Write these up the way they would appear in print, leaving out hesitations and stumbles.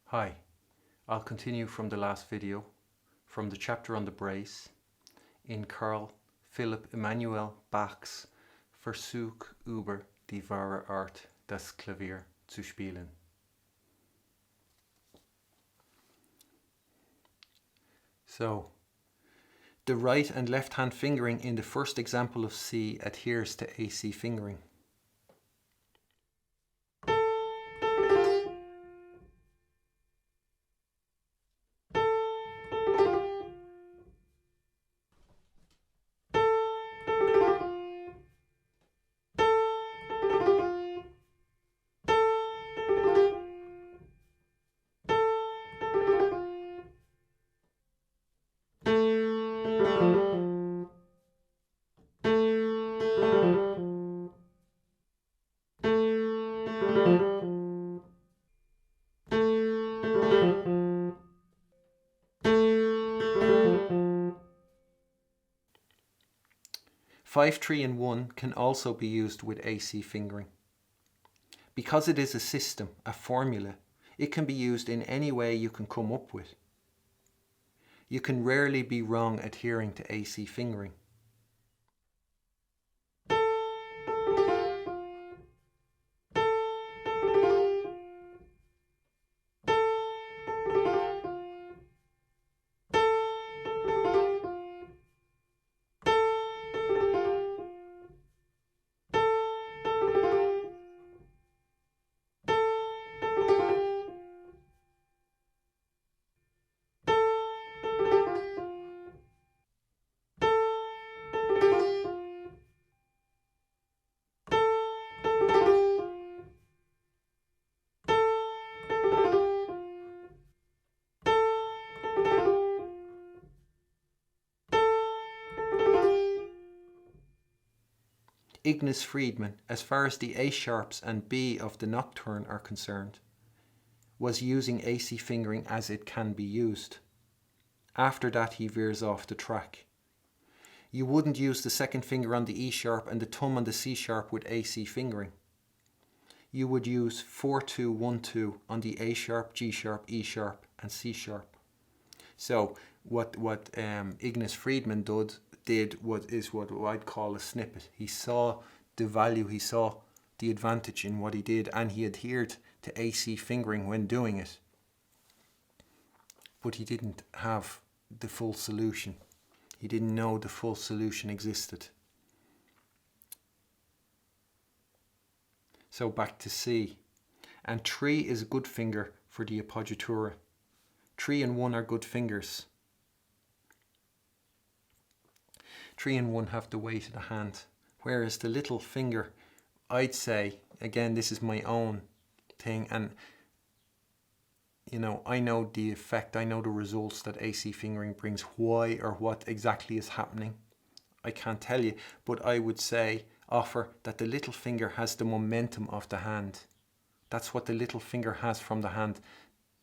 Hi, I'll continue from the last video, from the chapter on the brace, in Carl Philipp Emanuel Bach's Versuch über die wahre Art, das Klavier zu spielen. So, the right and left hand fingering in the first example of C adheres to AC fingering. Five, 3 and 1 can also be used with AC fingering. Because it is a system, a formula, it can be used in any way you can come up with. You can rarely be wrong adhering to AC fingering. Ignaz Friedman, as far as the A sharps and B of the nocturne are concerned, was using AC fingering as it can be used. After that he veers off the track. You wouldn't use the second finger on the E sharp and the thumb on the C sharp with AC fingering. You would use 4-2-1-2 on the A sharp, G sharp, E sharp and C sharp. So what Ignaz Friedman did is what I'd call a snippet. He saw the value, he saw the advantage in what he did, and he adhered to AC fingering when doing it. But he didn't have the full solution. He didn't know the full solution existed. So back to C. And 3 is a good finger for the appoggiatura. 3 and 1 are good fingers. 3 and 1 have the weight of the hand, whereas the little finger, I'd say, again, this is my own thing, and you know, I know the effect, I know the results that AC fingering brings. Why or what exactly is happening, I can't tell you, but I would offer that the little finger has the momentum of the hand. That's what the little finger has from the hand,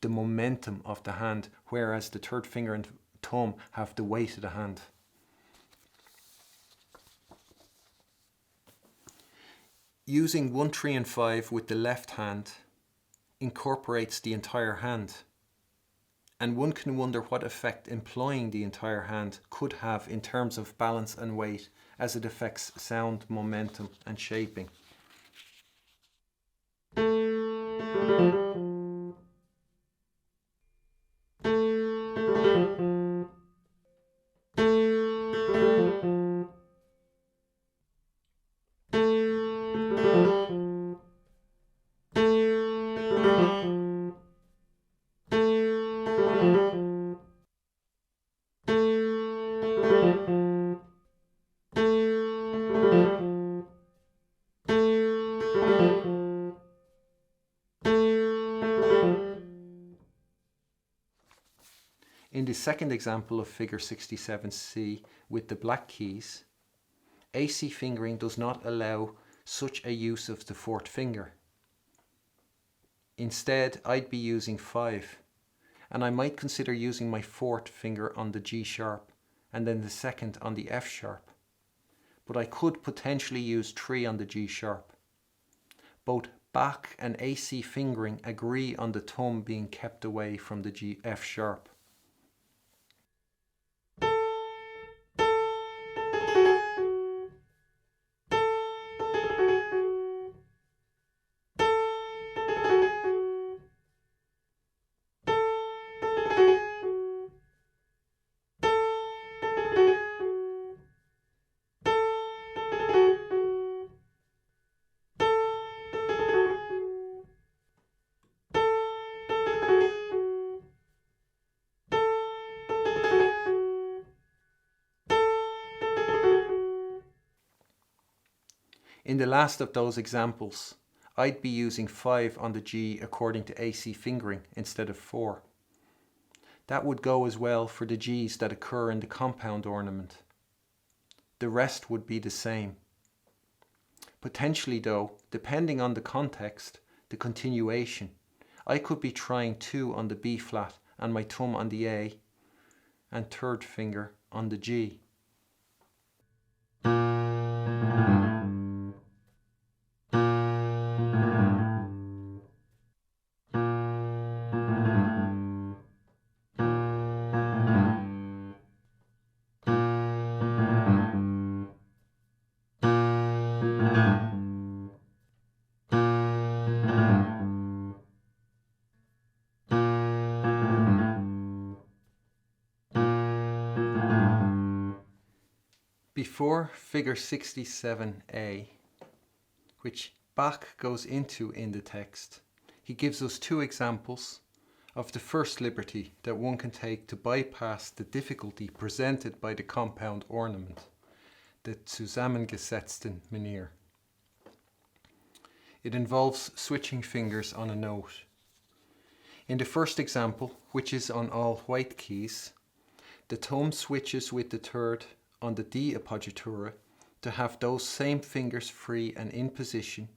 the momentum of the hand, whereas the third finger and thumb have the weight of the hand. Using 1, 3 and 5 with the left hand incorporates the entire hand, and one can wonder what effect employing the entire hand could have in terms of balance and weight as it affects sound, momentum and shaping. In the second example of figure 67C with the black keys, AC fingering does not allow such a use of the fourth finger. Instead, I'd be using 5, and I might consider using my fourth finger on the G sharp and then the second on the F sharp. But I could potentially use 3 on the G sharp. Both Bach and AC fingering agree on the thumb being kept away from the F sharp. In the last of those examples, I'd be using 5 on the G according to AC fingering instead of 4. That would go as well for the Gs that occur in the compound ornament. The rest would be the same. Potentially though, depending on the context, the continuation, I could be trying 2 on the B flat and my thumb on the A and third finger on the G. Before figure 67a, which Bach goes into in the text, he gives us 2 examples of the first liberty that one can take to bypass the difficulty presented by the compound ornament, the zusammengesetzten Manier. It involves switching fingers on a note. In the first example, which is on all white keys, the thumb switches with the third on the D appoggiatura to have those same fingers free and in position,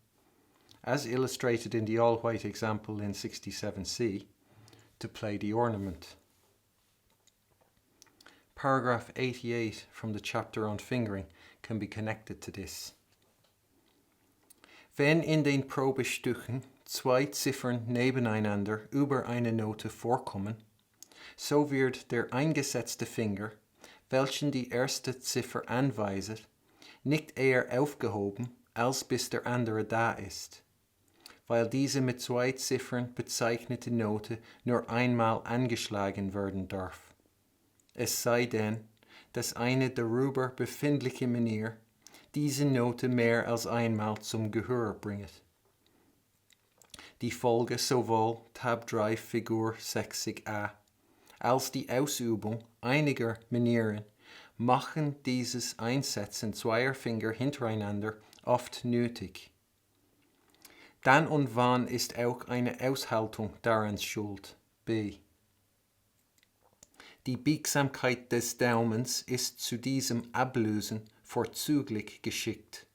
as illustrated in the all-white example in 67C, to play the ornament. Paragraph 88 from the chapter on fingering can be connected to this. Wenn in den Probestücken 2 Ziffern nebeneinander über eine Note vorkommen, so wird der eingesetzte Finger, welchen die erste Ziffer anweist, nicht eher aufgehoben, als bis der andere da ist, weil diese mit 2 Ziffern bezeichnete Note nur einmal angeschlagen werden darf. Es sei denn, dass eine darüber befindliche Manier diese Note mehr als einmal zum Gehör bringt. Die Folge sowohl Tab 3 Figur 60a als die Ausübung einiger Manieren machen dieses Einsetzen zweier Finger hintereinander oft nötig. Dann und wann ist auch eine Aushaltung daran schuld. B. Die Biegsamkeit des Daumens ist zu diesem Ablösen vorzüglich geschickt.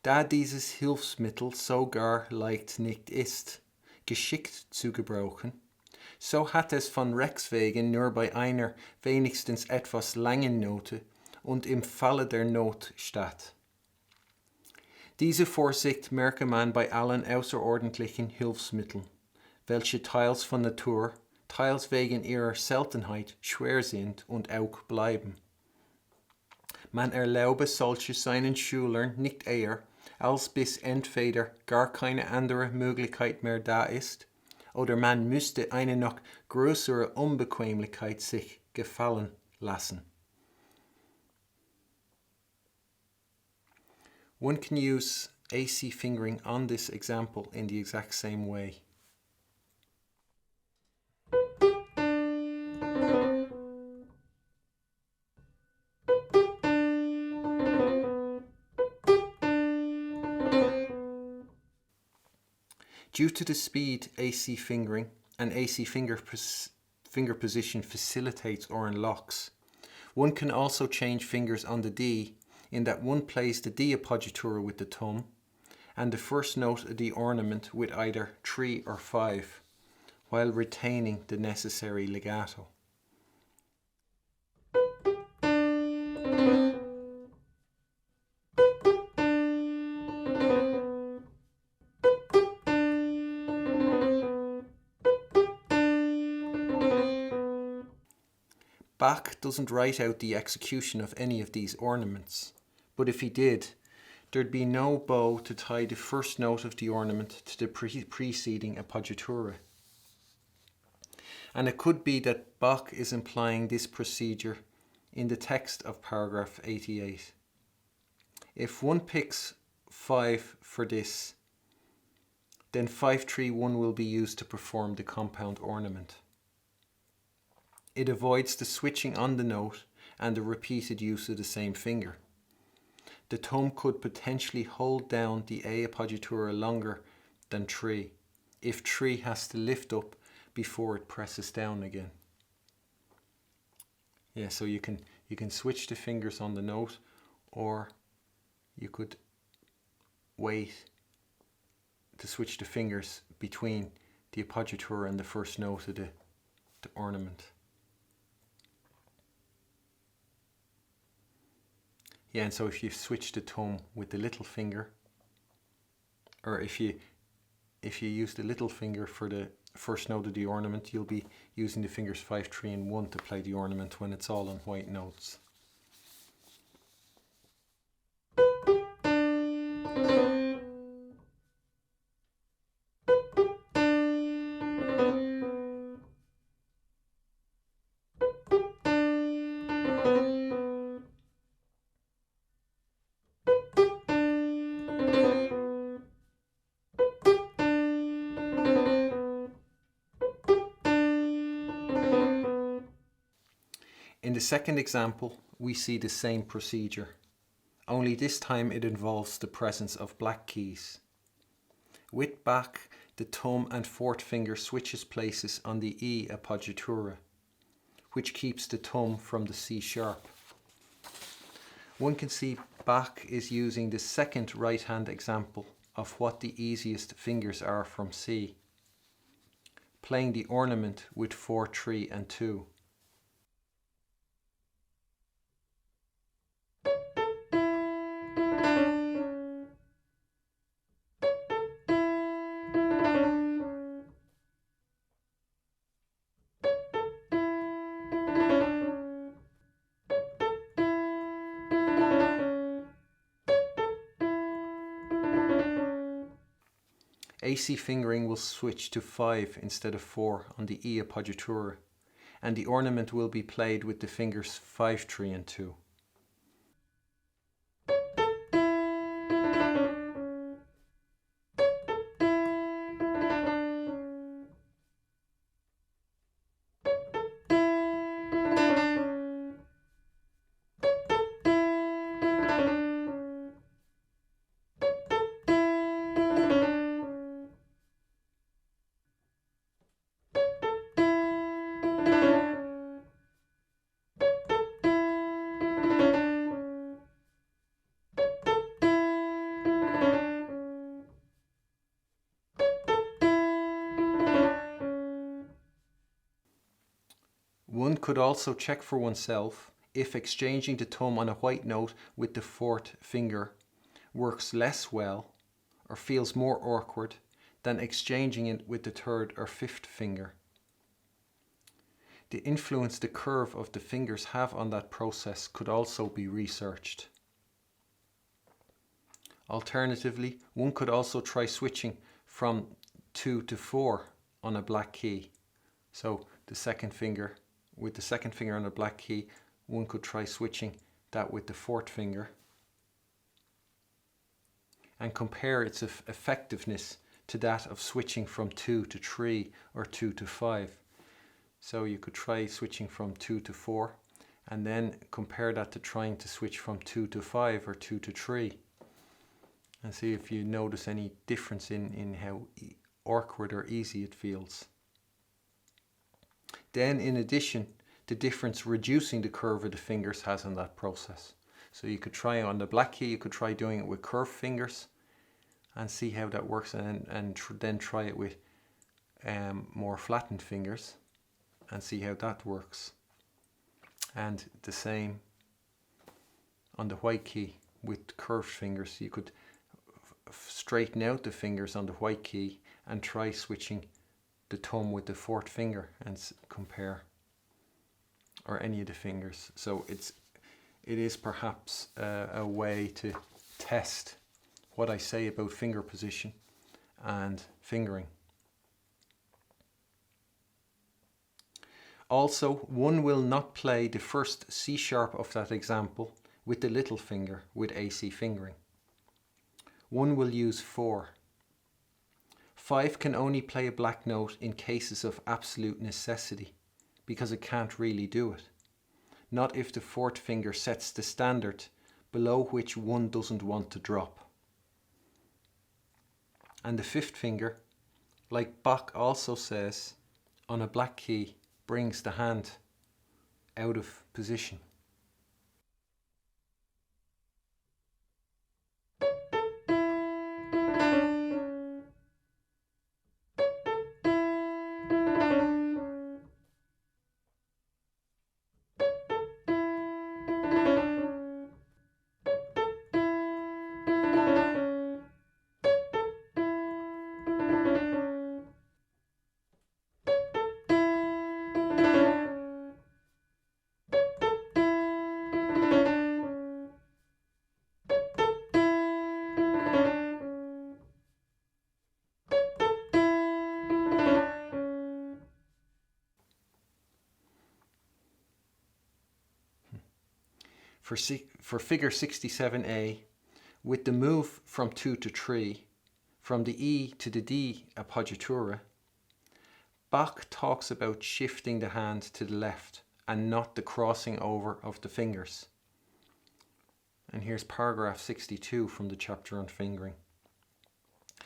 Da dieses Hilfsmittel so gar leicht nicht ist, geschickt zu gebrauchen, so hat es von Rechts wegen nur bei einer wenigstens etwas langen Note und im Falle der Not statt. Diese Vorsicht merke man bei allen außerordentlichen Hilfsmitteln, welche teils von Natur, teils wegen ihrer Seltenheit schwer sind und auch bleiben. Man erlaube solche seinen Schülern nicht eher, als bis entweder gar keine andere Möglichkeit mehr da ist, oder man müsste eine noch größere Unbequemlichkeit sich gefallen lassen. One can use AC fingering on this example in the exact same way. Due to the speed AC fingering and AC finger position facilitates or unlocks, one can also change fingers on the D in that one plays the D appoggiatura with the thumb and the first note of the ornament with either 3 or 5, while retaining the necessary legato. Bach doesn't write out the execution of any of these ornaments, but if he did, there'd be no bow to tie the first note of the ornament to the preceding appoggiatura. And it could be that Bach is implying this procedure in the text of paragraph 88. If one picks 5 for this, then 5-3-1 will be used to perform the compound ornament. It avoids the switching on the note and the repeated use of the same finger. The thumb could potentially hold down the A appoggiatura longer than 3, if 3 has to lift up before it presses down again. Yeah, so you can switch the fingers on the note, or you could wait to switch the fingers between the appoggiatura and the first note of the ornament. Yeah, and so if you switch the thumb with the little finger, or if you use the little finger for the first note of the ornament, you'll be using the fingers 5, 3 and 1 to play the ornament when it's all on white notes. In the second example, we see the same procedure, only this time it involves the presence of black keys. With Bach, the thumb and fourth finger switches places on the E appoggiatura, which keeps the thumb from the C sharp. One can see Bach is using the second right-hand example of what the easiest fingers are from C, playing the ornament with 4, 3 and 2. AC fingering will switch to 5 instead of 4 on the E appoggiatura, and the ornament will be played with the fingers 5, 3 and 2. One could also check for oneself if exchanging the thumb on a white note with the fourth finger works less well or feels more awkward than exchanging it with the third or fifth finger. The influence the curve of the fingers have on that process could also be researched. Alternatively, one could also try switching from 2 to 4 on a black key. So the second finger, with the second finger on a black key, one could try switching that with the fourth finger and compare its effectiveness to that of switching from 2 to 3 or 2 to 5. So you could try switching from 2 to 4 and then compare that to trying to switch from 2 to 5 or 2 to 3 and see if you notice any difference in how awkward or easy it feels. Then in addition, the difference reducing the curve of the fingers has on that process. So you could try on the black key, you could try doing it with curved fingers and see how that works, and then try it with more flattened fingers and see how that works. And the same on the white key with curved fingers. You could straighten out the fingers on the white key and try switching the thumb with the fourth finger and compare or any of the fingers. So it is perhaps a way to test what I say about finger position and fingering. Also, one will not play the first C sharp of that example with the little finger with AC fingering. One will use 4. 5 can only play a black note in cases of absolute necessity, because it can't really do it. Not if the 4th finger sets the standard below which one doesn't want to drop. And the 5th finger, like Bach also says, on a black key, brings the hand out of position. For figure 67A, with the move from 2 to 3, from the E to the D appoggiatura, Bach talks about shifting the hand to the left and not the crossing over of the fingers. And here's paragraph 62 from the chapter on fingering.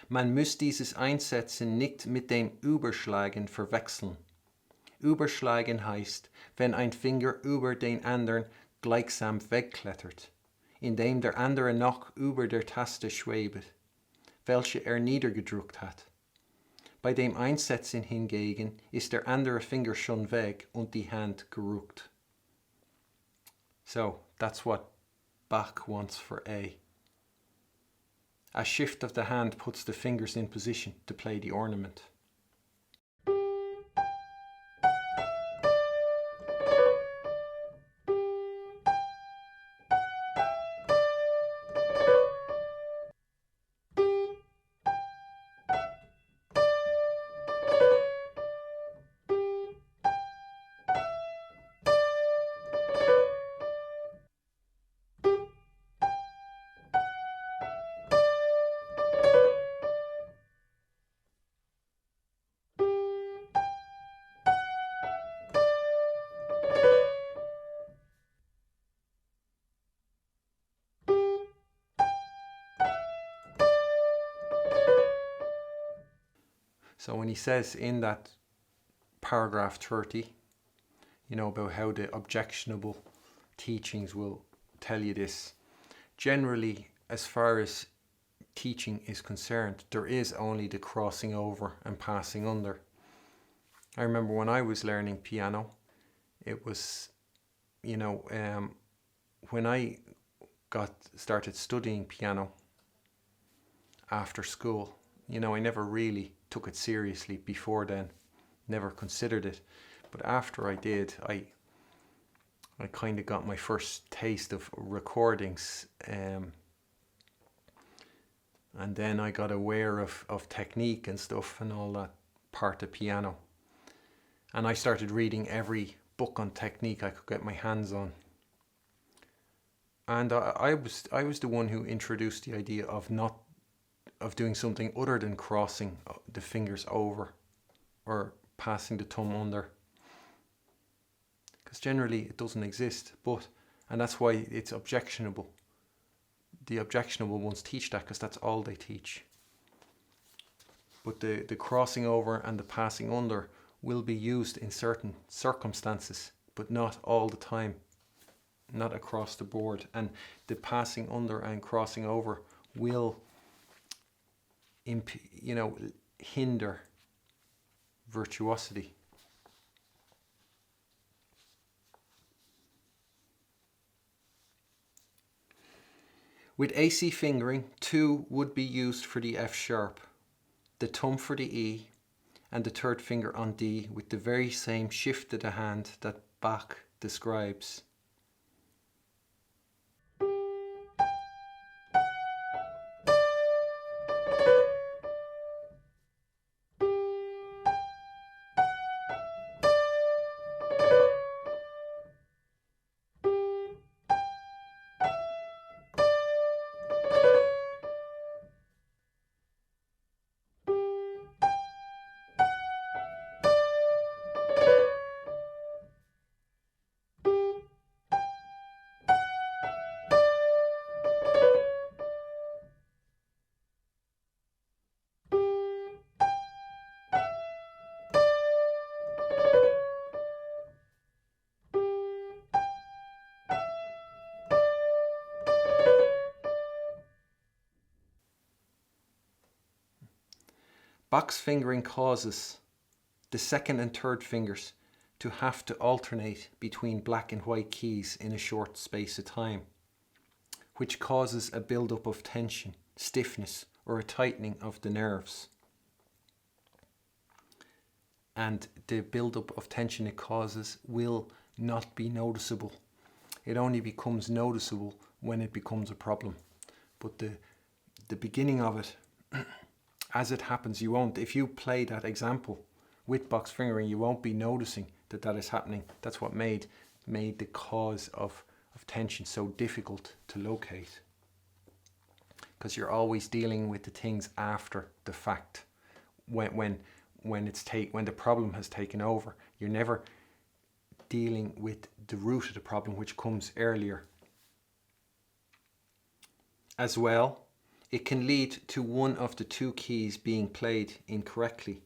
Man muss dieses Einsetzen nicht mit dem Überschlagen verwechseln. Überschlagen heißt, wenn ein Finger über den anderen gleichsam wegklettert, indem der andere noch über der Taste schwebet, welche niedergedrückt hat. Bei dem Einsetzen hingegen ist der andere Finger schon weg und die Hand gerückt. So, that's what Bach wants for A. A shift of the hand puts the fingers in position to play the ornament. So when he says in that paragraph 30, about how the objectionable teachings will tell you this, generally, as far as teaching is concerned, there is only the crossing over and passing under. I remember when I was learning piano, it was, when I started studying piano after school, I never really took it seriously before then, never considered it. But after I did, I kind of got my first taste of recordings, and then I got aware of technique and stuff and all that part of piano. And I started reading every book on technique I could get my hands on. And I was the one who introduced the idea of doing something other than crossing the fingers over or passing the thumb under, because generally it doesn't exist. And that's why it's objectionable. The objectionable ones teach that because that's all they teach. But the crossing over and the passing under will be used in certain circumstances, but not all the time, not across the board. And the passing under and crossing over will hinder virtuosity. With AC fingering, 2 would be used for the F sharp, the thumb for the E, and the 3rd finger on D with the very same shift of the hand that Bach describes. Bach's fingering causes the second and third fingers to have to alternate between black and white keys in a short space of time, which causes a build-up of tension, stiffness, or a tightening of the nerves. And the build-up of tension it causes will not be noticeable. It only becomes noticeable when it becomes a problem. But the beginning of it, as it happens, you won't, if you play that example with Bach's fingering, you won't be noticing that that is happening. That's what made the cause of tension so difficult to locate. Because you're always dealing with the things after the fact. When the problem has taken over, you're never dealing with the root of the problem, which comes earlier. As well, it can lead to one of the two keys being played incorrectly,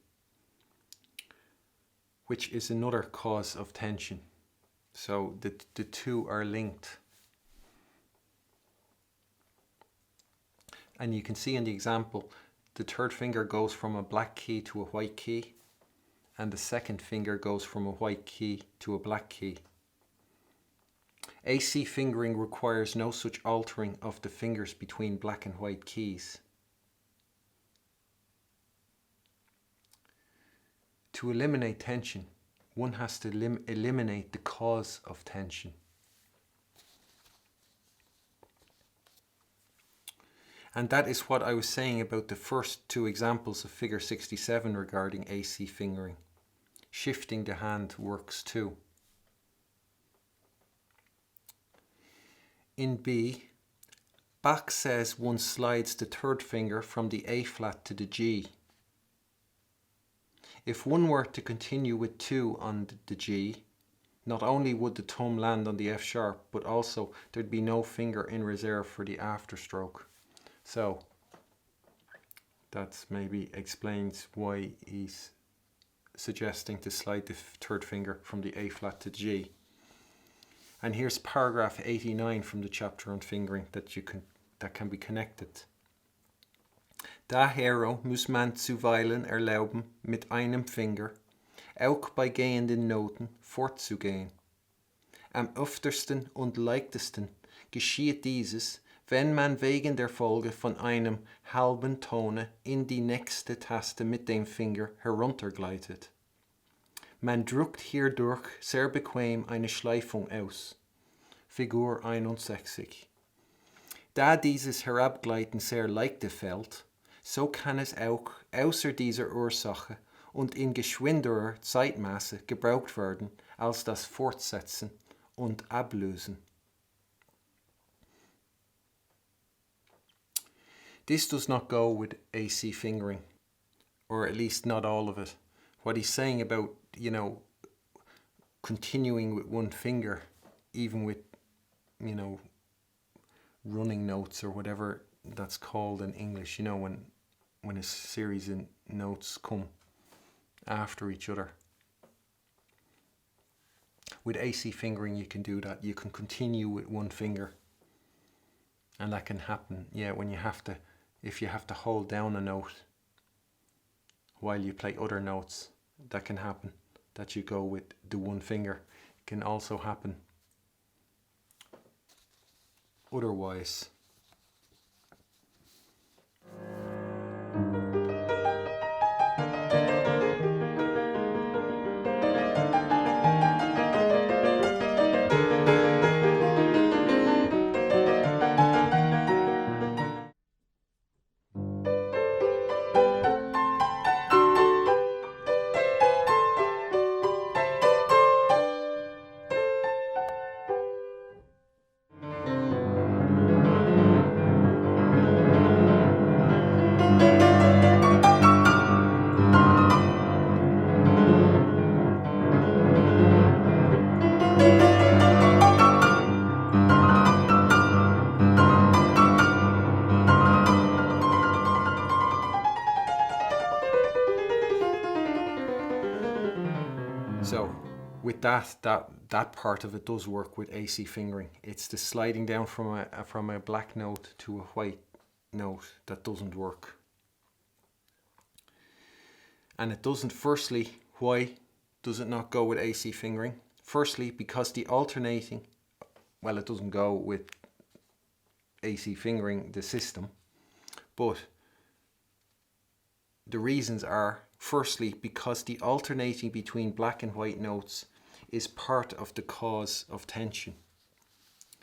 which is another cause of tension. So the two are linked. And you can see in the example, the third finger goes from a black key to a white key, and the second finger goes from a white key to a black key. AC fingering requires no such altering of the fingers between black and white keys. To eliminate tension, one has to eliminate the cause of tension. And that is what I was saying about the first two examples of figure 67 regarding AC fingering. Shifting the hand works too. In B, Bach says one slides the third finger from the A flat to the G. If one were to continue with 2 on the G, not only would the thumb land on the F sharp, but also there'd be no finger in reserve for the afterstroke. So that maybe explains why he's suggesting to slide the third finger from the A flat to G. And here's paragraph 89 from the chapter on fingering that can be connected. Dahero muss man zuweilen erlauben, mit einem Finger, auch bei gehenden Noten, fortzugehen. Am öftersten und leichtesten geschieht dieses, wenn man wegen der Folge von einem halben Tone in die nächste Taste mit dem Finger heruntergleitet. Man drückt hierdurch sehr bequem eine Schleifung aus. Figur 61. Da dieses Herabgleiten sehr leichte fällt, so kann es auch außer dieser Ursache und in geschwinderer Zeitmaße gebraucht werden als das Fortsetzen und Ablösen. This does not go with AC fingering, or at least not all of it. What he's saying about, continuing with one finger, even with, running notes or whatever that's called in English, when a series of notes come after each other. With AC fingering you can do that. You can continue with one finger, and that can happen, if you have to hold down a note while you play other notes, that can happen, that you go with the one finger. It can also happen otherwise. So with that part of it does work with AC fingering. It's the sliding down from a black note to a white note that doesn't work. And it doesn't, firstly, why does it not go with AC fingering? Firstly, because the alternating, well, it doesn't go with AC fingering, the system, but the reasons are, firstly, because the alternating between black and white notes is part of the cause of tension,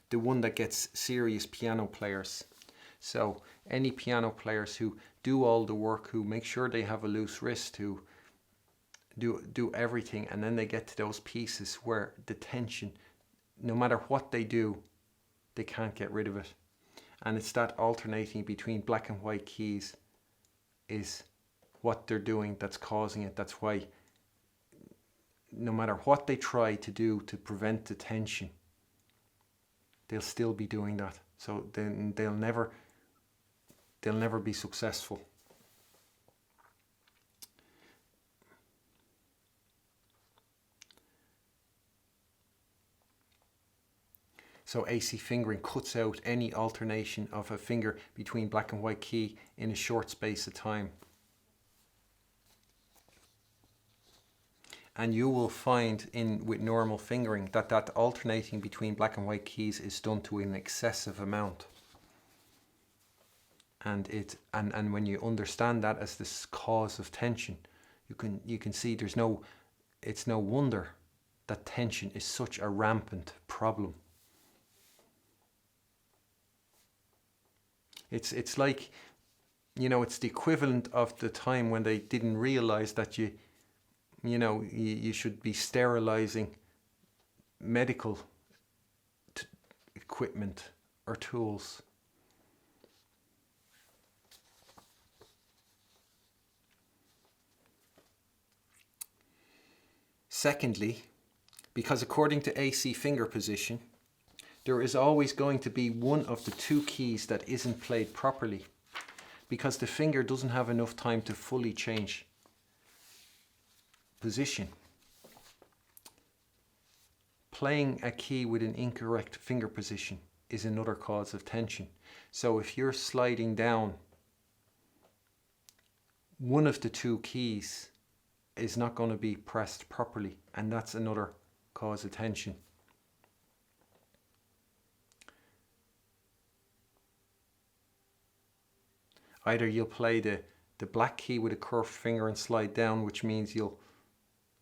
the one that gets serious piano players. So any piano players who do all the work, who make sure they have a loose wrist, who do everything, and then they get to those pieces where the tension, no matter what they do, they can't get rid of it. And it's that alternating between black and white keys is what they're doing that's causing it. That's why no matter what they try to do to prevent the tension, they'll still be doing that. So then they'll never be successful. So AC fingering cuts out any alternation of a finger between black and white key in a short space of time. And you will find with normal fingering that alternating between black and white keys is done to an excessive amount. And when you understand that as this cause of tension, you can see it's no wonder that tension is such a rampant problem. It's like, it's the equivalent of the time when they didn't realize that you should be sterilizing medical equipment or tools. Secondly, because according to AC finger position, there is always going to be one of the two keys that isn't played properly, because the finger doesn't have enough time to fully change position. Playing a key with an incorrect finger position is another cause of tension. So if you're sliding down, one of the two keys is not going to be pressed properly, and that's another cause of tension. Either you'll play the black key with a curved finger and slide down, which means you'll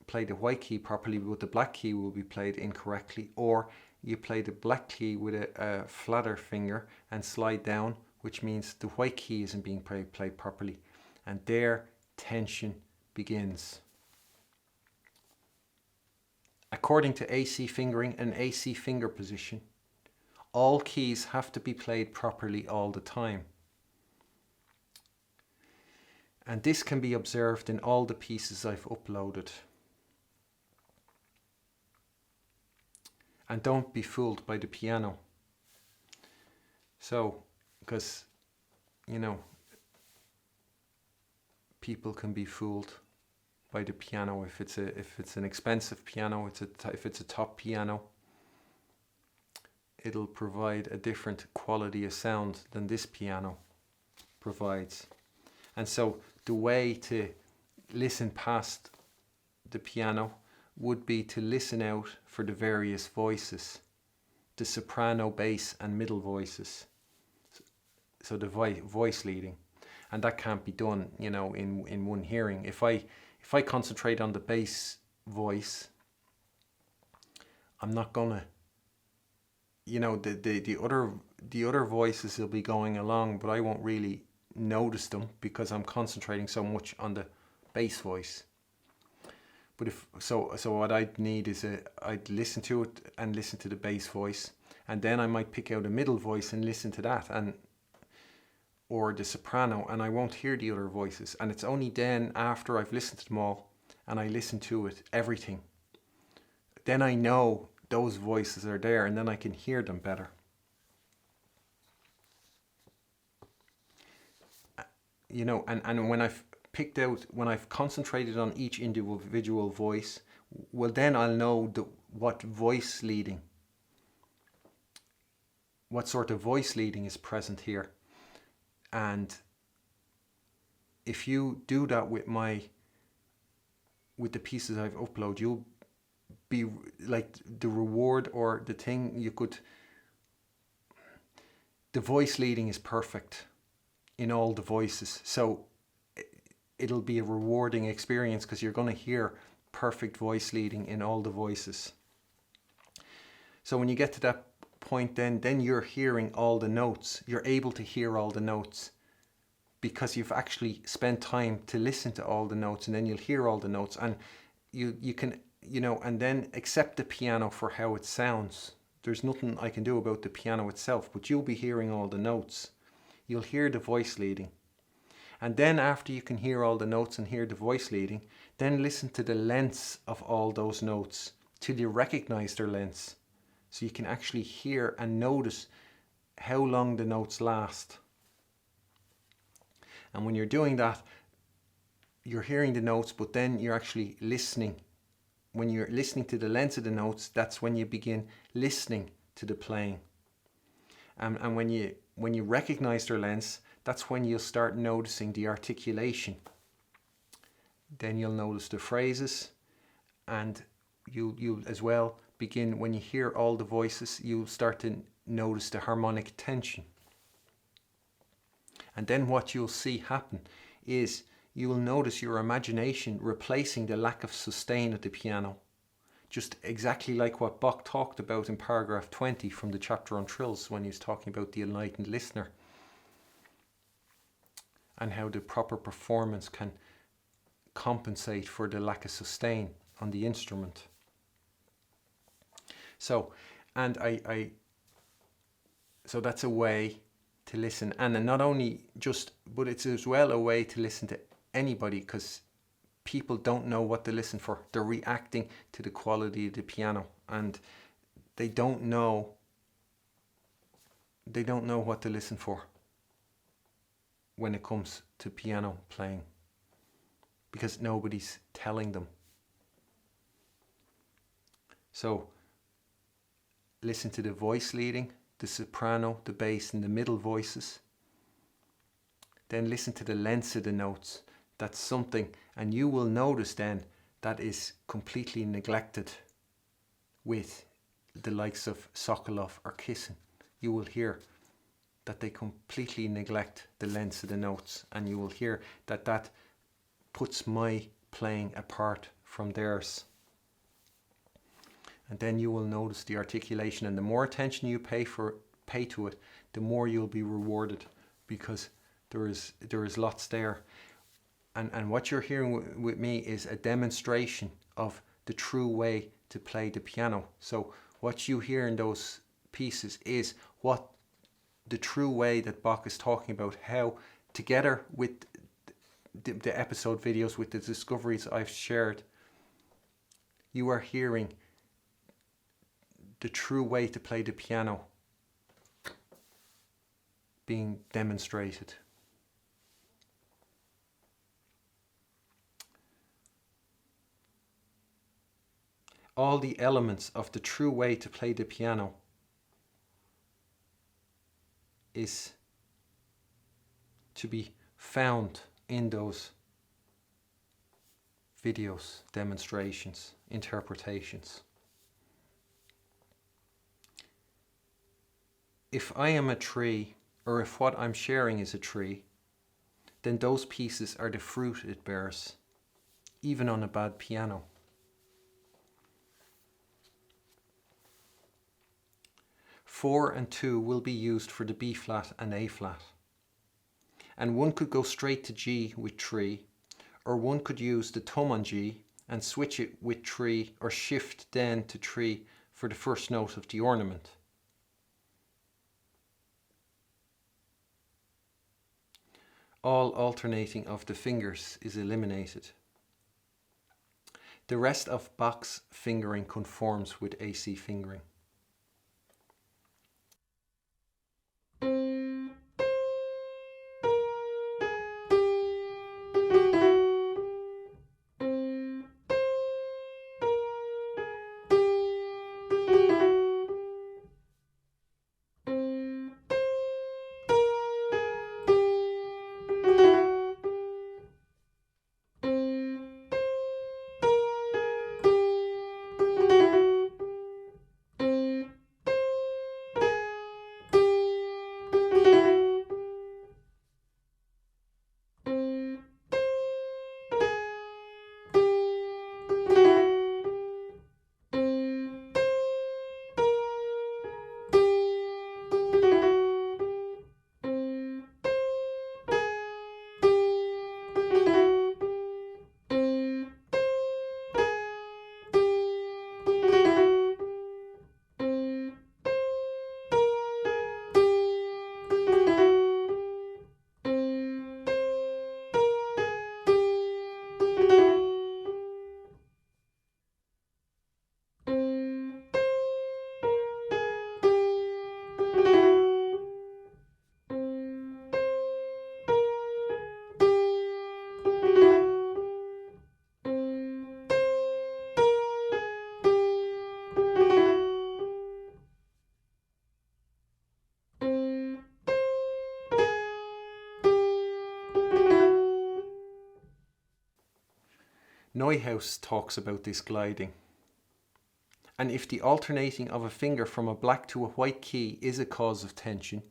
play the white key properly, but the black key will be played incorrectly, or you play the black key with a flatter finger and slide down, which means the white key isn't being played properly, and there tension begins. According to AC fingering and AC finger position, all keys have to be played properly all the time. And this can be observed in all the pieces I've uploaded. And don't be fooled by the piano. So, because, people can be fooled by the piano if it's an expensive piano, if it's a top piano, it'll provide a different quality of sound than this piano provides. And so the way to listen past the piano would be to listen out for the various voices, the soprano, bass and middle voices, so the voice leading, and that can't be done in one hearing. If I concentrate on the bass voice, I'm not gonna, the other voices will be going along, but I won't really notice them because I'm concentrating so much on the bass voice. But so what I'd need is I'd listen to it and listen to the bass voice, and then I might pick out a middle voice and listen to that, and or the soprano, and I won't hear the other voices. And it's only then, after I've listened to them all and I listen to it, everything, then I know those voices are there, and then I can hear them better. And when I've picked out, when I've concentrated on each individual voice, well, then I'll know what sort of voice leading is present here. And if you do that with the pieces I've uploaded, you'll be like, the reward or the thing the voice leading is perfect in all the voices. So it'll be a rewarding experience because you're going to hear perfect voice leading in all the voices. So when you get to that point, then you're hearing all the notes. You're able to hear all the notes because you've actually spent time to listen to all the notes, and then you'll hear all the notes, and you can, and then accept the piano for how it sounds. There's nothing I can do about the piano itself, but you'll be hearing all the notes. You'll hear the voice leading. And then after you can hear all the notes and hear the voice leading, then listen to the lengths of all those notes till you recognize their lengths. So you can actually hear and notice how long the notes last. And when you're doing that, you're hearing the notes, but then you're actually listening. When you're listening to the lengths of the notes, that's when you begin listening to the playing. And when you recognize their lengths, that's when you'll start noticing the articulation. Then you'll notice the phrases, and you'll as well begin, when you hear all the voices, you'll start to notice the harmonic tension. And then what you'll see happen is you will notice your imagination replacing the lack of sustain at the piano. Just exactly like what Bach talked about in paragraph 20 from the chapter on trills, when he was talking about the enlightened listener and how the proper performance can compensate for the lack of sustain on the instrument. So, so that's a way to listen, and not only but it's as well a way to listen to anybody, because people don't know what to listen for. They're reacting to the quality of the piano, and they don't know what to listen for when it comes to piano playing, because nobody's telling them. So listen to the voice leading, the soprano, the bass, and the middle voices. Then listen to the lengths of the notes. That's something, and you will notice then that is completely neglected with the likes of Sokolov or Kissin. You will hear that they completely neglect the lengths of the notes, and you will hear that puts my playing apart from theirs. And then you will notice the articulation, and the more attention you pay to it, the more you'll be rewarded, because there is lots there. And what you're hearing with me is a demonstration of the true way to play the piano. So what you hear in those pieces is what the true way that Bach is talking about, how, together with the episode videos, with the discoveries I've shared, you are hearing the true way to play the piano being demonstrated. All the elements of the true way to play the piano is to be found in those videos, demonstrations, interpretations. If I am a tree, or if what I'm sharing is a tree, then those pieces are the fruit it bears, even on a bad piano. 4 and 2 will be used for the B flat and A flat. And one could go straight to G with tree, or one could use the thumb on G and switch it with tree, or shift then to tree for the first note of the ornament. all alternating of the fingers is eliminated. The rest of Bach's fingering conforms with AC fingering. Neuhaus talks about this gliding. And if the alternating of a finger from a black to a white key is a cause of tension,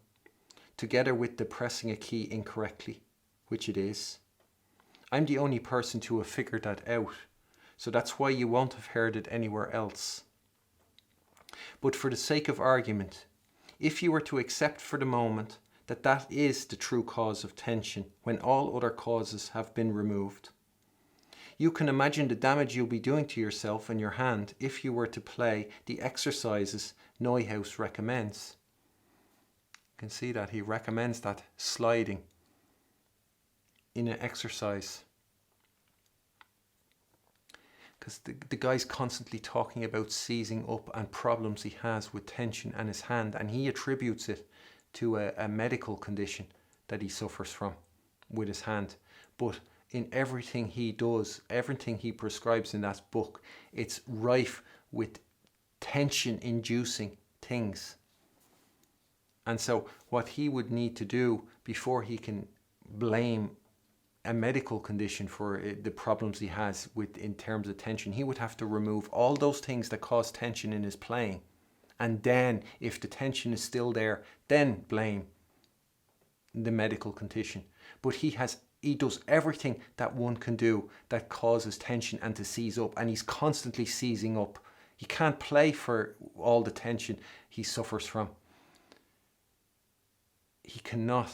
together with the pressing a key incorrectly, which it is, I'm the only person to have figured that out, so that's why you won't have heard it anywhere else. But for the sake of argument, if you were to accept for the moment that that is the true cause of tension when all other causes have been removed, you can imagine the damage you'll be doing to yourself and your hand if you were to play the exercises Neuhaus recommends. You can see that he recommends that sliding in an exercise. Because the guy's constantly talking about seizing up and problems he has with tension and his hand, and he attributes it to a medical condition that he suffers from with his hand. But in everything he does, everything he prescribes in that book, it's rife with tension-inducing things. And so what he would need to do before he can blame a medical condition for the problems he has with in terms of tension, he would have to remove all those things that cause tension in his playing. And then, if the tension is still there, then blame the medical condition. But he does everything that one can do that causes tension and to seize up, and he's constantly seizing up. He can't play for all the tension he suffers from. He cannot,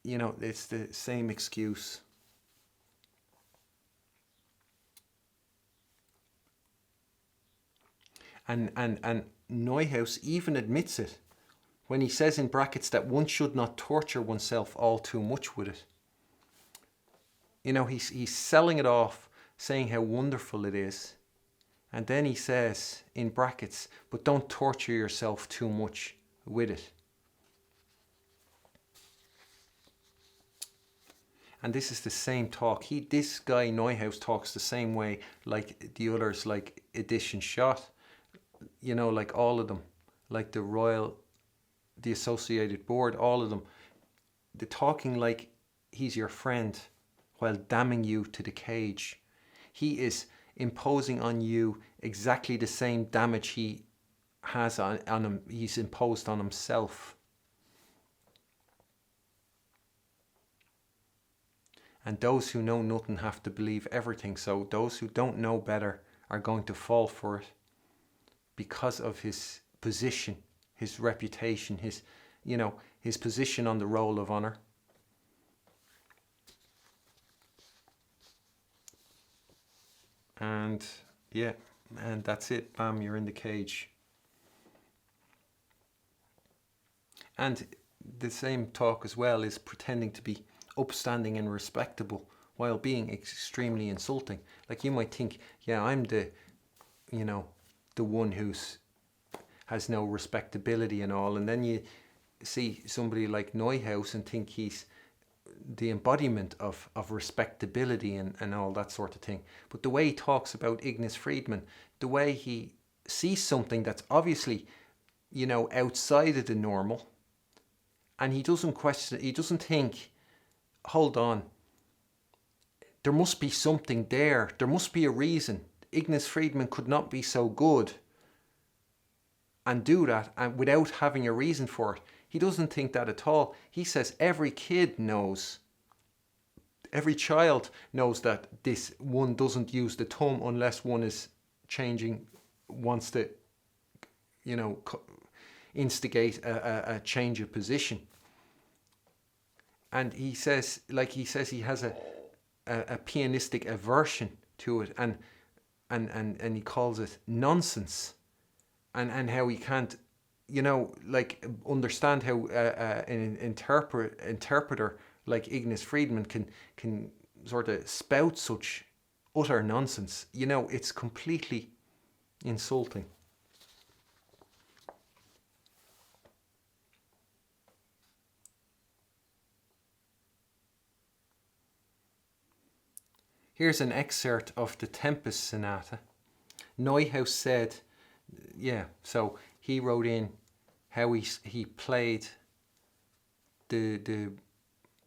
it's the same excuse. And Neuhaus even admits it when he says in brackets that one should not torture oneself all too much with it. He's selling it off, saying how wonderful it is. And then he says in brackets, but don't torture yourself too much with it. And this is the same talk. This guy Neuhaus talks the same way like the others, like Edition Shot, like all of them, like the Associated Board, all of them. They're talking like he's your friend while damning you to the cage. He is imposing on you exactly the same damage he has on him, he's imposed on himself. And those who know nothing have to believe everything. So those who don't know better are going to fall for it because of his position, his reputation, his position on the roll of honor. And and that's it. Bam, you're in the cage. And the same talk as well is pretending to be upstanding and respectable while being extremely insulting. Like, you might think, yeah, I'm the, you know, the one who's has no respectability and all, and then you see somebody like Neuhaus and think he's the embodiment of respectability and all that sort of thing. But the way he talks about Ignis Friedman, the way he sees something that's obviously, you know, outside of the normal, and he doesn't question it, he doesn't think, hold on, there must be something there, there must be a reason. Ignis Friedman could not be so good and do that and without having a reason for it. He doesn't think that at all. He says every kid knows, every child knows that this one doesn't use the thumb unless one is changing, wants to, you know, instigate a change of position. And he says, like he says, he has a pianistic aversion to it, and he calls it nonsense, and how he can't, you know, like understand how an interpreter like Ignis Friedman can sort of spout such utter nonsense. You know, it's completely insulting. Here's an excerpt of the Tempest Sonata. Neuhaus said, yeah, so he wrote in how he played the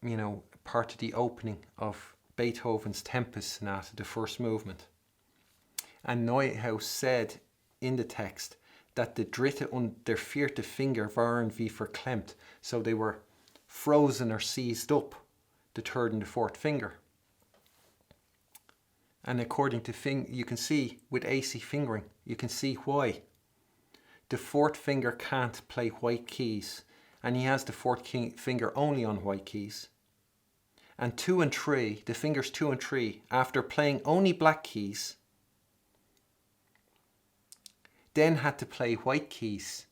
you know, part of the opening of Beethoven's Tempest Sonata, the first movement. And Neuhaus said in the text that the dritte und der vierte Finger waren wie verklemmt, so they were frozen or seized up, the third and the fourth finger. And according to you can see with AC fingering, you can see why. The fourth finger can't play white keys, and he has the fourth finger only on white keys. And 2 and 3, the fingers 2 and 3, after playing only black keys, then had to play white keys.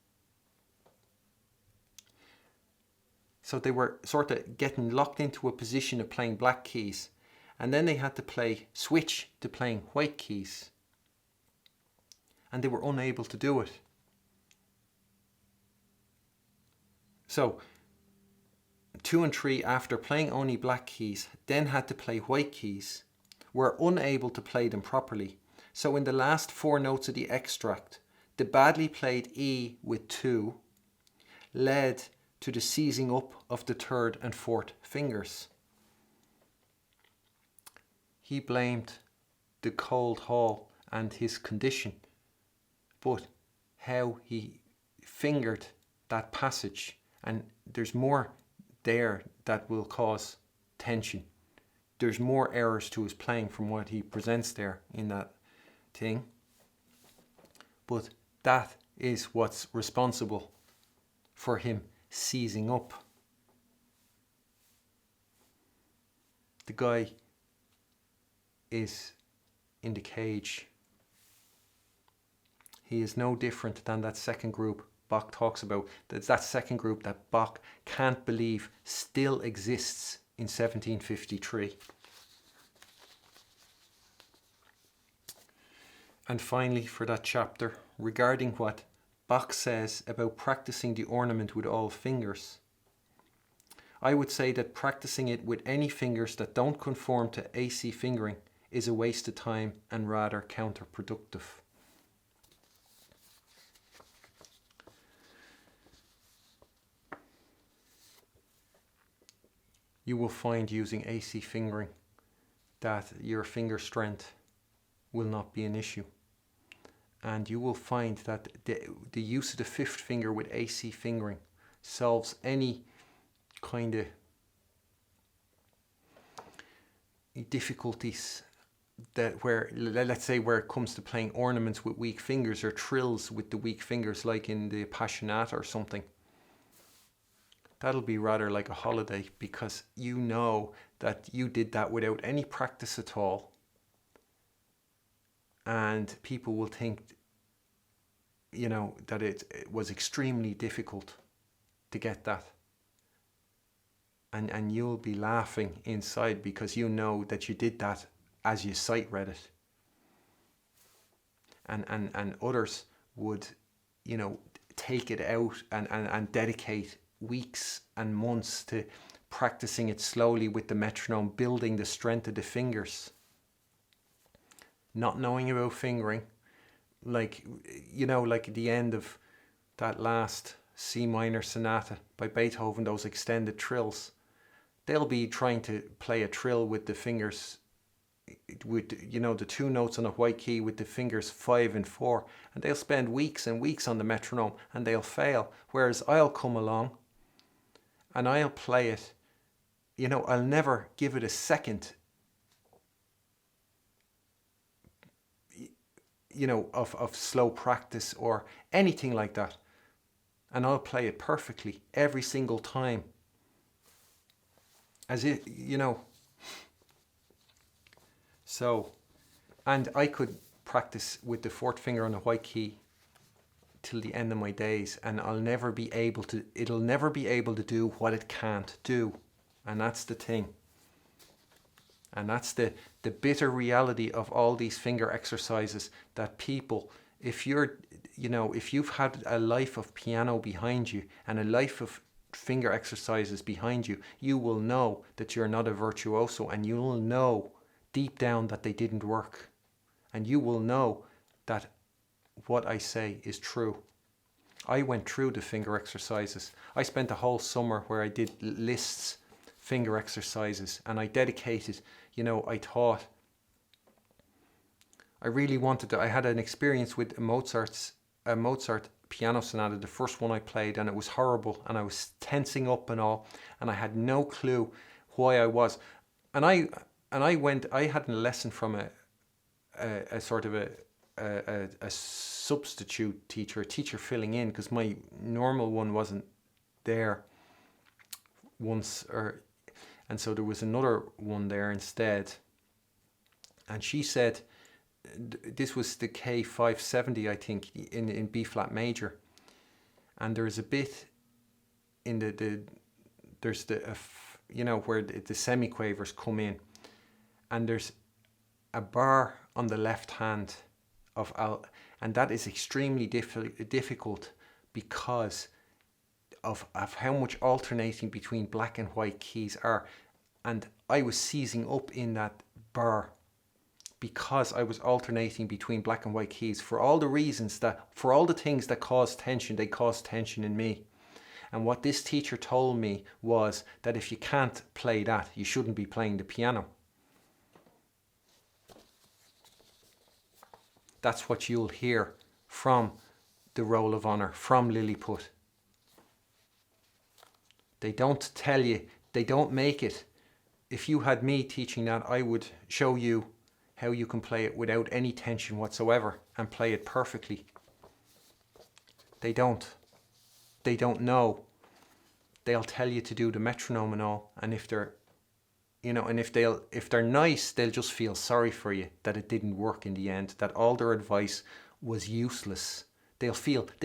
So they were sort of getting locked into a position of playing black keys. And then they had to switch to playing white keys. And they were unable to do it. So 2 and 3, after playing only black keys, then had to play white keys, were unable to play them properly. So in the last 4 notes of the extract, the badly played E with 2 led to the seizing up of the third and fourth fingers. He blamed the cold hall and his condition, but how he fingered that passage, and there's more there that will cause tension. There's more errors to his playing from what he presents there in that thing, but that is what's responsible for him seizing up. The guy is in the cage. He is no different than that second group Bach talks about. That's that second group that Bach can't believe still exists in 1753. And finally, for that chapter, regarding what Bach says about practicing the ornament with all fingers, I would say that practicing it with any fingers that don't conform to AC fingering is a waste of time and rather counterproductive. You will find using AC fingering that your finger strength will not be an issue. And you will find that the use of the fifth finger with AC fingering solves any kind of difficulties that where, let's say, where it comes to playing ornaments with weak fingers or trills with the weak fingers, like in the Passionata or something. That'll be rather like a holiday, because you know that you did that without any practice at all. And people will think, you know, that it was extremely difficult to get that. and you'll be laughing inside because you know that you did that as you sight read it. And others would, take it out and dedicate weeks and months to practicing it slowly with the metronome, building the strength of the fingers. Not knowing about fingering, like at the end of that last C minor sonata by Beethoven, those extended trills, they'll be trying to play a trill with the fingers, with the two notes on a white key with the fingers 5 and 4, and they'll spend weeks and weeks on the metronome and they'll fail. Whereas I'll come along and I'll play it, I'll never give it a second of slow practice or anything like that, and I'll play it perfectly every single time, as it so. And I could practice with the 4th finger on the white key till the end of my days, and it'll never be able to do what it can't do. And that's the thing. And that's the bitter reality of all these finger exercises, that people, if you've had a life of piano behind you and a life of finger exercises behind you, you will know that you're not a virtuoso, and you will know deep down that they didn't work. And you will know that what I say is true. I went through the finger exercises. I spent a whole summer where I did lists, finger exercises, and I dedicated, I taught. I really wanted to. I had an experience with a Mozart piano sonata, the first one I played, and it was horrible, and I was tensing up and all, and I had no clue why I was. And I had a lesson from a sort of a substitute teacher, a teacher filling in, because my normal one wasn't there once, and so there was another one there instead. And she said, this was the K570, I think, in B flat major, and there's a bit in there's where the semiquavers come in, and there's a bar on the left hand of and that is extremely difficult because of how much alternating between black and white keys are. And I was seizing up in that bar because I was alternating between black and white keys for all the things that cause tension. They cause tension in me. And what this teacher told me was that if you can't play that, you shouldn't be playing the piano. That's what you'll hear from the Roll of Honour, from Lilliput. They don't tell you, they don't make it. If you had me teaching that, I would show you how you can play it without any tension whatsoever and play it perfectly. They don't know. They'll tell you to do the metronome and all, and if they're if they're nice, they'll just feel sorry for you that it didn't work in the end, that all their advice was useless. They'll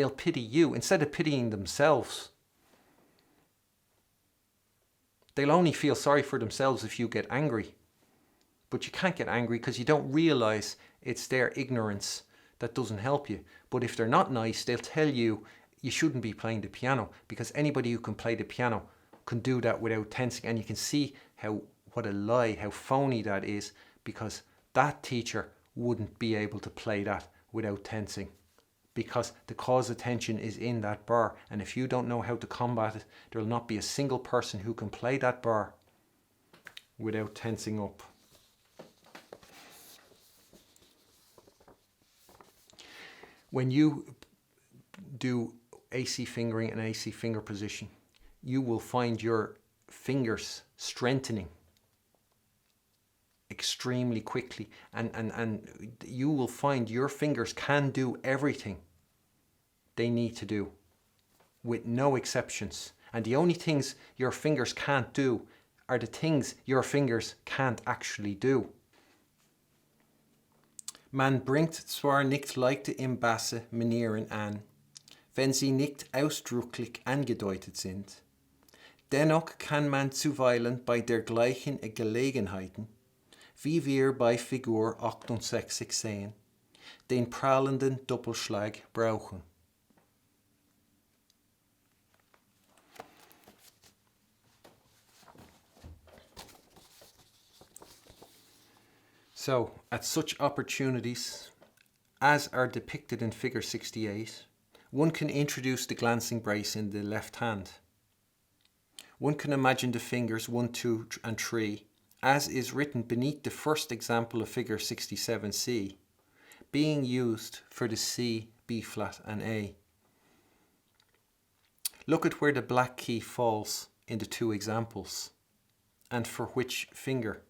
pity you instead of pitying themselves. They'll only feel sorry for themselves if you get angry. But you can't get angry because you don't realize it's their ignorance that doesn't help you. But if they're not nice, they'll tell you you shouldn't be playing the piano, because anybody who can play the piano can do that without tensing. And you can see what a lie, how phony that is, because that teacher wouldn't be able to play that without tensing, because the cause of tension is in that bar. And if you don't know how to combat it, there will not be a single person who can play that bar without tensing up. When you do AC fingering and AC finger position, you will find your fingers strengthening extremely quickly, and you will find your fingers can do everything they need to do with no exceptions. And the only things your fingers can't do are the things your fingers can't actually do. Man bringt zwar nicht leichte Impasse Manieren an, wenn sie nicht ausdrücklich angedeutet sind. Dennoch kann man zuweilen bei dergleichen Gelegenheiten, wie wir bei Figur 68 sehen, den prallenden Doppelschlag brauchen. So, at such opportunities, as are depicted in figure 68, one can introduce the glancing brace in the left hand. One can imagine the fingers 1, 2 and 3, as is written beneath the first example of figure 67C, being used for the C, B flat and A. Look at where the black key falls in the two examples, and for which finger.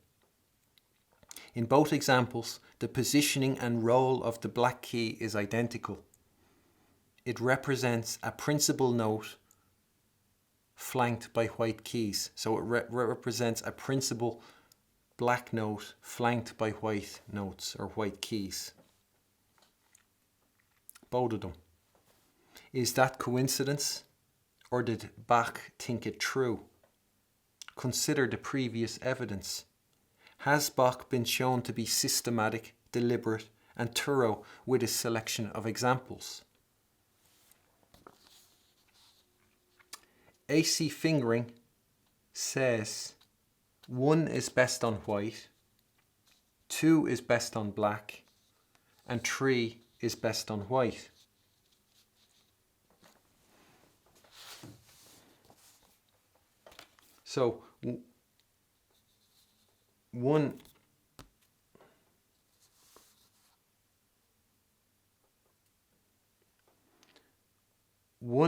In both examples, the positioning and role of the black key is identical. It represents a principal note flanked by white keys. So it represents a principal black note flanked by white notes or white keys. Both of them. Is that coincidence, or did Bach think it true? Consider the previous evidence. Has Bach been shown to be systematic, deliberate, and thorough with his selection of examples? AC fingering says 1 is best on white, 2 is best on black, and 3 is best on white. So, one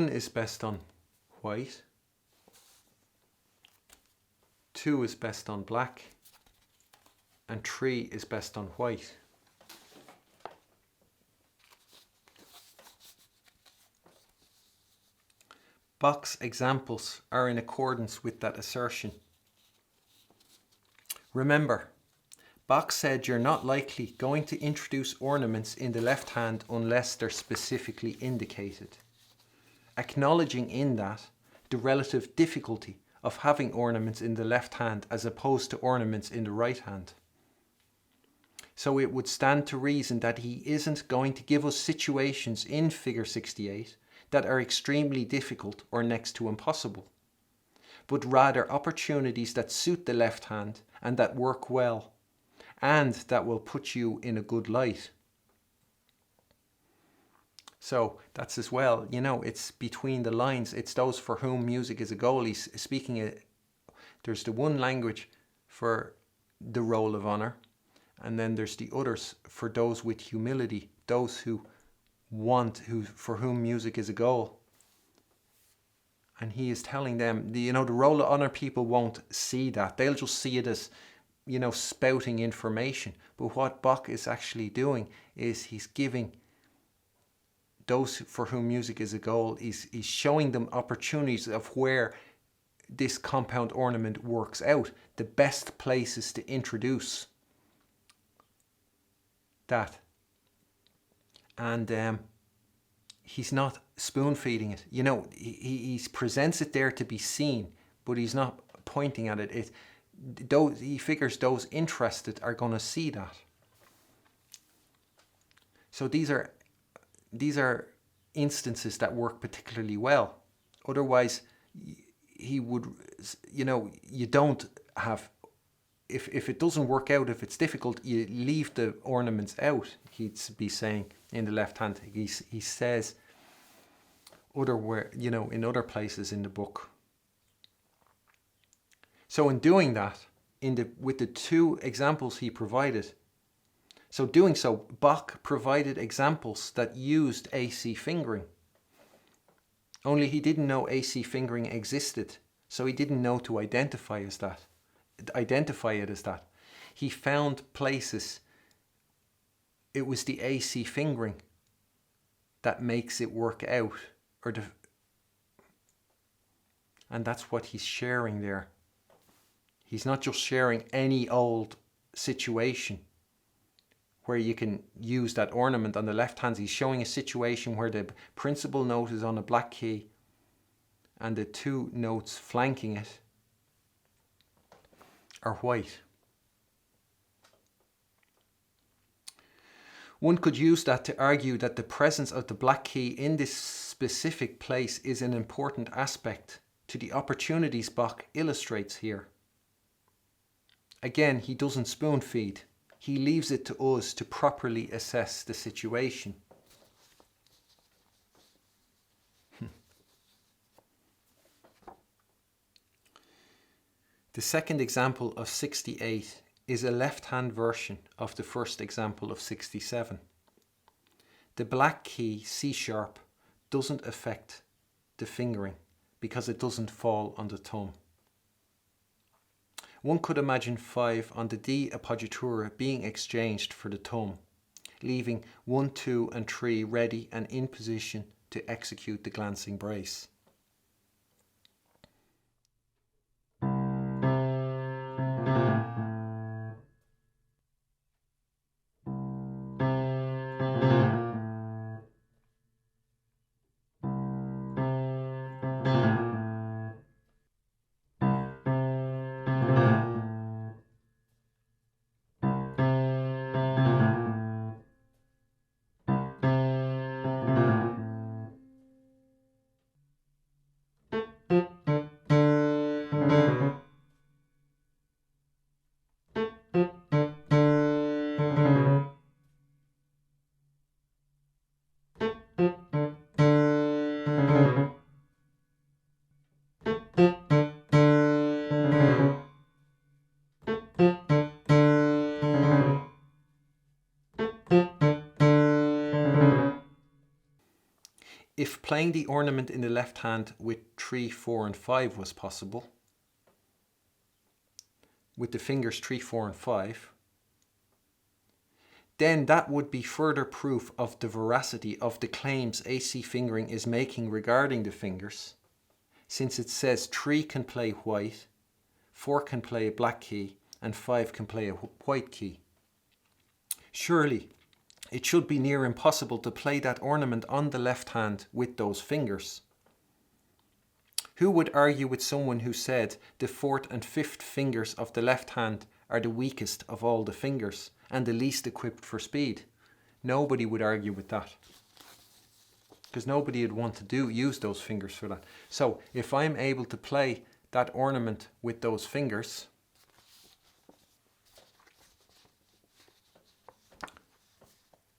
is best on white, 2 is best on black, and 3 is best on white. Bach's examples are in accordance with that assertion. Remember, Bach said you're not likely going to introduce ornaments in the left hand unless they're specifically indicated, acknowledging in that the relative difficulty of having ornaments in the left hand as opposed to ornaments in the right hand. So it would stand to reason that he isn't going to give us situations in figure 68 that are extremely difficult or next to impossible, but rather opportunities that suit the left hand and that work well, and that will put you in a good light. So that's as well, it's between the lines. It's those for whom music is a goal. He's speaking, there's the one language for the roll of honor, and then there's the others for those with humility, those who for whom music is a goal. And he is telling them, the roll of honor people won't see that. They'll just see it as, spouting information. But what Bach is actually doing is he's giving those for whom music is a goal, he's showing them opportunities of where this compound ornament works out, the best places to introduce that. And he's not spoon feeding it. He presents it there to be seen, but he's not pointing at it. He figures those interested are going to see that. So these are instances that work particularly well. Otherwise, he would, you don't have, if it doesn't work out, if it's difficult, you leave the ornaments out, he'd be saying in the left hand. He says in other places in the book. So in doing that, with the two examples he provided, so doing so, Bach provided examples that used AC fingering. Only he didn't know AC fingering existed, so he didn't know to identify it as that. He found places. It was the AC fingering that makes it work out, and that's what he's sharing there. He's not just sharing any old situation where you can use that ornament on the left hand. He's showing a situation where the principal note is on a black key and the two notes flanking it are white. One could use that to argue that the presence of the black key in this specific place is an important aspect to the opportunities Bach illustrates here. Again, he doesn't spoon feed. He leaves it to us to properly assess the situation. The second example of 68 is a left-hand version of the first example of 67. The black key, C sharp, doesn't affect the fingering because it doesn't fall on the thumb. One could imagine 5 on the D appoggiatura being exchanged for the thumb, leaving 1, 2 and 3 ready and in position to execute the glancing brace. If playing the ornament in the left hand with 3, 4 and 5 was possible, with the fingers 3, 4 and 5, then that would be further proof of the veracity of the claims AC fingering is making regarding the fingers, since it says 3 can play white, 4 can play a black key, and 5 can play a white key. Surely, it should be near impossible to play that ornament on the left hand with those fingers. Who would argue with someone who said the 4th and 5th fingers of the left hand are the weakest of all the fingers and the least equipped for speed? Nobody would argue with that, because nobody would want to use those fingers for that. So if I'm able to play that ornament with those fingers,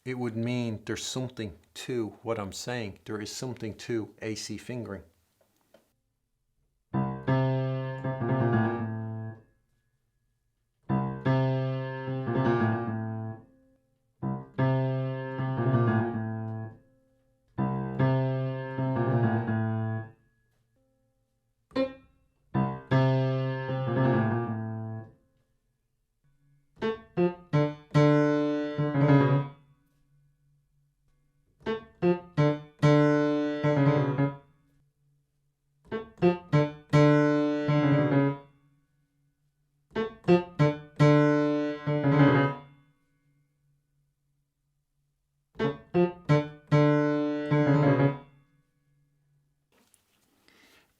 it would mean there's something to what I'm saying. There is something to AC fingering.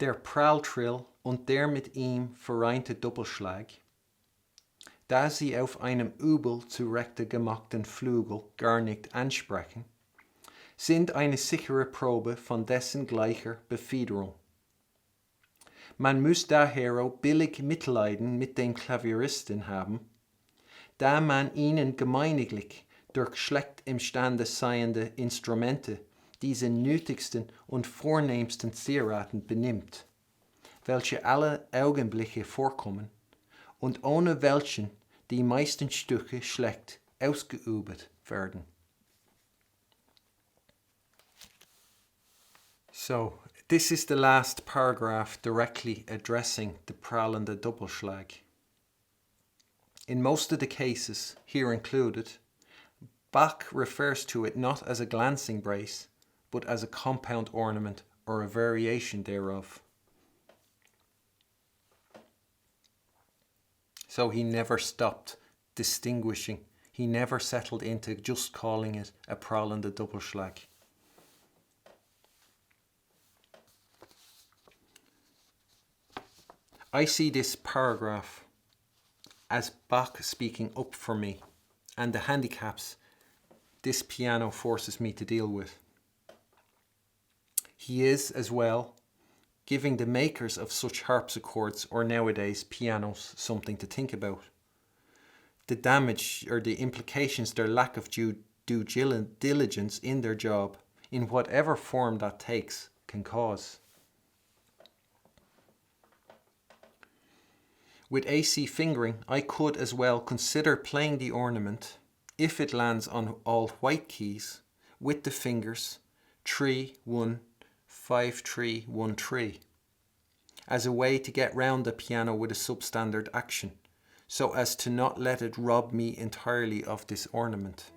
Der Pralltrill und der mit ihm vereinte Doppelschlag, da sie auf einem übel zurechte gemachten Flügel gar nicht ansprechen, sind eine sichere Probe von dessen gleicher Befiederung. Man muss daher billig Mitleiden mit den Klavieristen haben, da man ihnen gemeiniglich durch schlecht imstande seiende Instrumente diese nötigsten und vornehmsten Zieraten benimmt, welche alle Augenblicke vorkommen und ohne welchen die meisten Stücke schlecht ausgeübt werden. So, this is the last paragraph directly addressing the Prall and the Doppelschlag. In most of the cases, here included, Bach refers to it not as a glancing brace, but as a compound ornament or a variation thereof. So he never stopped distinguishing. He never settled into just calling it a Prall and a Doppelschlag. I see this paragraph as Bach speaking up for me and the handicaps this piano forces me to deal with. He is, as well, giving the makers of such harpsichords or nowadays pianos something to think about. The damage or the implications their lack of due diligence in their job, in whatever form that takes, can cause. With AC fingering, I could as well consider playing the ornament, if it lands on all white keys, with the fingers 3, 1, 5, 3, 1, 3, as a way to get round the piano with a substandard action, so as to not let it rob me entirely of this ornament.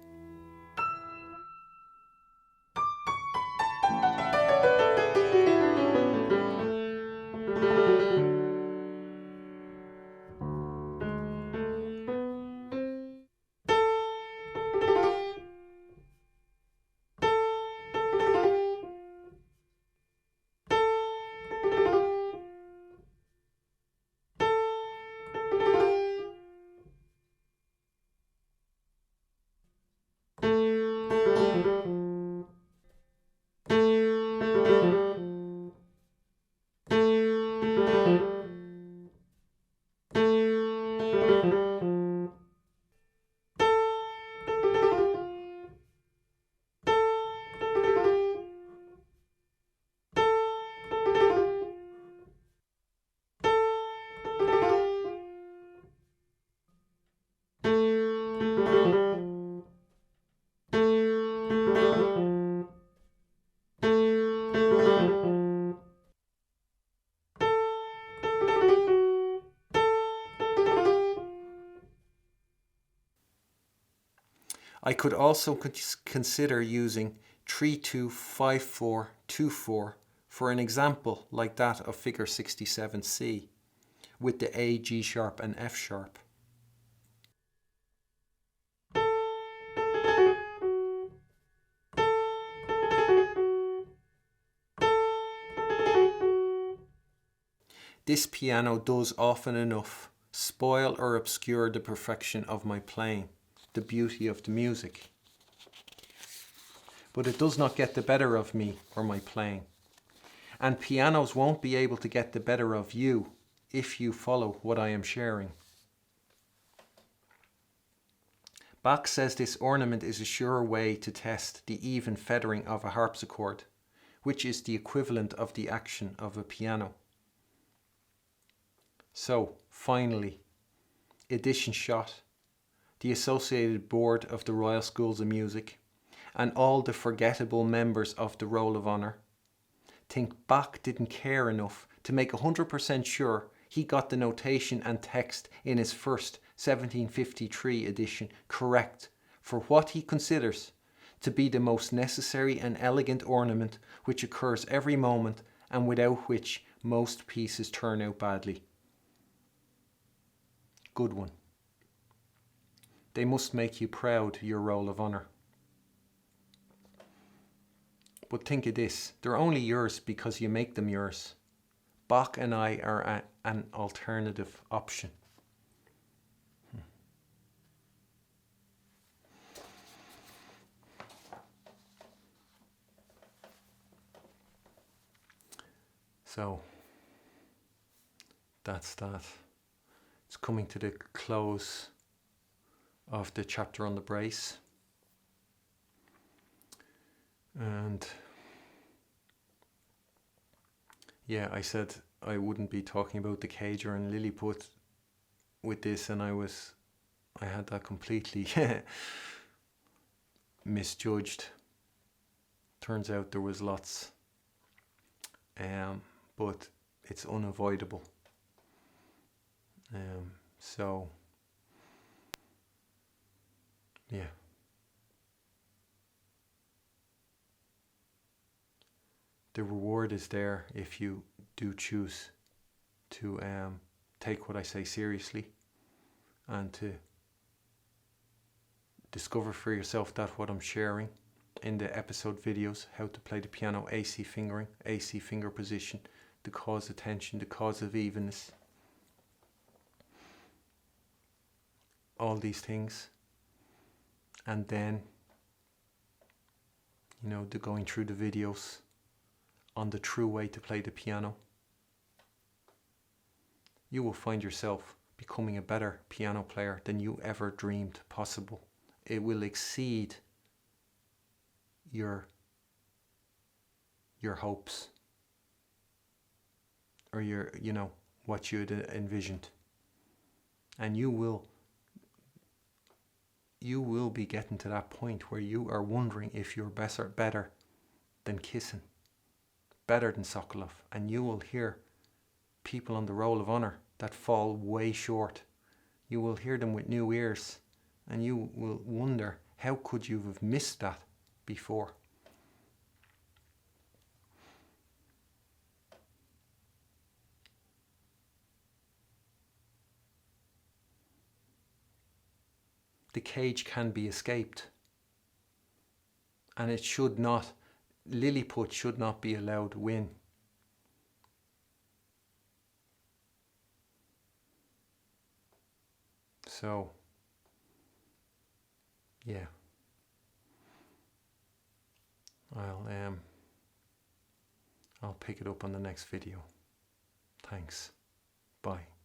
I could also consider using 3-2-5-4-2-4 for an example like that of figure 67C, with the A, G sharp and F sharp. This piano does often enough spoil or obscure the perfection of my playing, the beauty of the music. But it does not get the better of me or my playing. And pianos won't be able to get the better of you if you follow what I am sharing. Bach says this ornament is a sure way to test the even feathering of a harpsichord, which is the equivalent of the action of a piano. So, finally, edition shot, the Associated Board of the Royal Schools of Music, and all the forgettable members of the Roll of Honour think Bach didn't care enough to make 100% sure he got the notation and text in his first 1753 edition correct for what he considers to be the most necessary and elegant ornament which occurs every moment and without which most pieces turn out badly. Good one. They must make you proud, your Roll of Honour. But think of this, they're only yours because you make them yours. Bach and I are an alternative option. So, that's that. It's coming to the close of the chapter on the brace. And yeah, I said I wouldn't be talking about the cager and Lilliput with this, and I had that completely misjudged. Turns out there was lots, but it's unavoidable. So yeah. The reward is there if you do choose to take what I say seriously and to discover for yourself that what I'm sharing in the episode videos, how to play the piano, AC fingering, AC finger position, the cause of tension, the cause of evenness, all these things, and then, you know, the going through the videos on the true way to play the piano, you will find yourself becoming a better piano player than you ever dreamed possible. It will exceed your hopes, or your, you know, what you'd envisioned. And you will be getting to that point where you are wondering if you're better than Kissin, better than Sokolov, and you will hear people on the roll of honor that fall way short. You will hear them with new ears, and you will wonder, how could you have missed that before? The cage can be escaped, and it should not. Lilliput should not be allowed to win. So, yeah, I'll pick it up on the next video. Thanks. Bye.